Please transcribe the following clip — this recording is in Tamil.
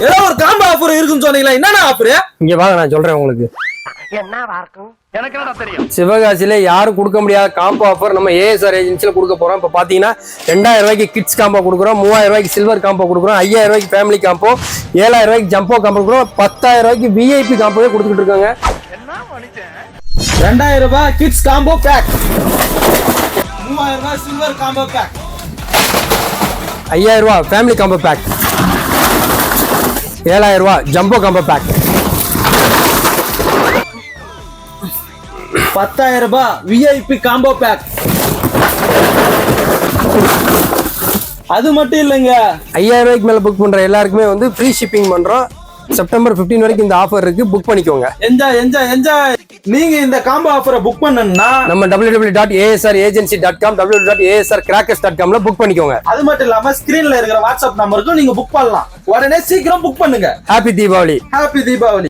ஏதோ ஒரு காம்போ ஆஃபர் இருக்குன்னு சொன்னீங்களா? என்னென்ன ஆஃபர்? இங்க வாங்க, நான் சொல்றேன் உங்களுக்கு. எனக்கு என்ன தெரியும்? சிவகாசியில யாரும் கொடுக்க முடியாத காம்போ ஆஃபர் நம்ம ஏஎஸ்ஆர் ஏஜென்சில கொடுக்க போறோம். இப்ப பாத்தீங்கன்னா 2000 ரூபாய்க்கு கிட்ஸ் காம்போ கொடுக்குறோம், 3000 ரூபாய்க்கு சில்வர் காம்போ கொடுக்குறோம், 5000 ரூபாய்க்கு ஃபேமிலி காம்போ, 7000 ரூபாய்க்கு ஜம்போ காம்போ கொடுக்குறோம், 10000 ரூபாய்க்கு விஐபி காம்போவே கொடுத்துட்டு இருக்காங்க. 2000 ரூபாய் கிட்ஸ் காம்போ பேக், 3000 ரூபாய் சில்வர் காம்போ பேக், 5000 ரூபாய் ஃபேமிலி காம்போ பேக், 7000 ரூபாய் ஜம்போ காம்போ பேக், 10000 ரூபாய் விஐபி காம்போ பேக். அது மட்டும் இல்லைங்க, 5000 ரூபாய்க்கு மேல புக் பண்ற எல்லாருக்குமே வந்து ஃப்ரீ ஷிப்பிங் பண்றோம். செப்டம்பர் 15 வரைக்கும் இந்த ஆஃபர் இருக்கு, புக் பண்ணிக்கோங்க. Enjoy enjoy enjoy. நீங்க இந்த காம்போ ஆஃபரை புக் பண்ணனும்னா நம்ம www.asragency.com www.asrcrackers.com புக் பண்ணிக்கோங்க. அது மட்டும் இல்லாம ஸ்கிரீன்ல இருக்கிற வாட்ஸ்அப் நம்பருக்கு நீங்க புக் பண்ணலாம். உடனே சீக்கிரம் புக் பண்ணுங்க. ஹாப்பி தீபாவளி. ஹாப்பி தீபாவளி.